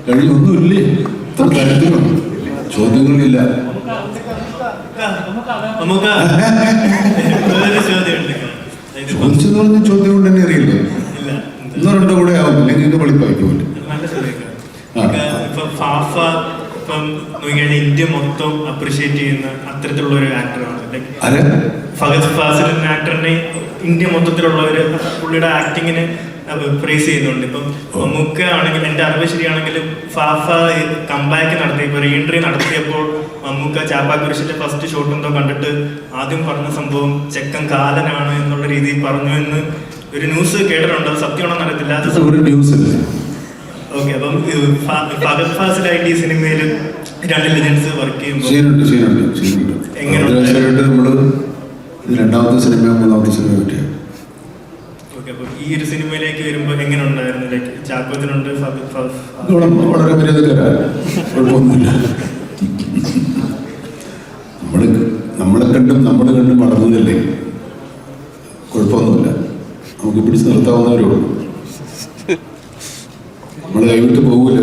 കഴിഞ്ഞൊന്നുമില്ലേ? ഇത്ര കാര്യത്തിനോ ചോദ്യങ്ങളില്ല. ചോദിച്ചെന്ന് പറഞ്ഞ ചോദ്യം കൊണ്ട് തന്നെ അറിയില്ല. ഒന്നോ രണ്ടോ കൂടെ ആവും, അല്ലെങ്കിൽ ഇത് വെളിപ്പായിക്കോട്ടെ. ഇന്ത്യ മൊത്തം അപ്രീഷിയേറ്റ് ചെയ്യുന്ന അത്തരത്തിലുള്ള ഒരു ആക്ടറാണ് ഫഹദ് ഫാസിൽ. ആക്ടറിനെ ഇന്ത്യ മൊത്തത്തിലുള്ളവർ പുള്ളിയുടെ ആക്ടിങ്ങിന് പ്രൈസ് ചെയ്യുന്നുണ്ട്. ഇപ്പം മമ്മൂക്ക ആണെങ്കിൽ, എൻ്റെ അറിവ് ശരിയാണെങ്കിലും, ഫാഫ കംബാക്ക് നടത്തി, ഇപ്പോൾ റീഎൻട്രി നടത്തിയപ്പോൾ മമ്മൂക്ക ചാപ്പാക്കുരിശിന്റെ ഫസ്റ്റ് ഷോട്ട് എന്തോ കണ്ടിട്ട് ആദ്യം പറഞ്ഞ സംഭവം ചെക്കൻ കാലനാണ് എന്നുള്ള രീതിയിൽ പറഞ്ഞു എന്ന് ഒരു ന്യൂസ് കേട്ടിട്ടുണ്ട്. അത് സത്യമാണെന്ന് അറിയത്തില്ല. ഓക്കെ, അപ്പം ഫഹദ് ഫാസിലായിട്ട് ഈ സിനിമയിൽ രണ്ട് ലെജൻസ് വർക്ക് ചെയ്യുമ്പോൾ രണ്ടാമത്തെ സിനിമ മൂന്നാമത്തെ സിനിമ പറ്റിയാണ്. ഓക്കെ, അപ്പം ഈ ഒരു സിനിമയിലേക്ക് വരുമ്പോൾ എങ്ങനെ ഉണ്ടായിരുന്നു? ലൈക്ക് ചാക്കോത്തിനുണ്ട്, വളരെ മര്യാദക്കാരാണ്, കുഴപ്പമൊന്നുമില്ല. നമ്മളെ കണ്ടും വളർന്നതല്ലേ, കുഴപ്പമൊന്നുമില്ല. നമുക്ക് പിടിച്ച് നിർത്താവുന്നവരേ ഉള്ളൂ. നമ്മൾ കൈവിട്ട് പോകില്ല.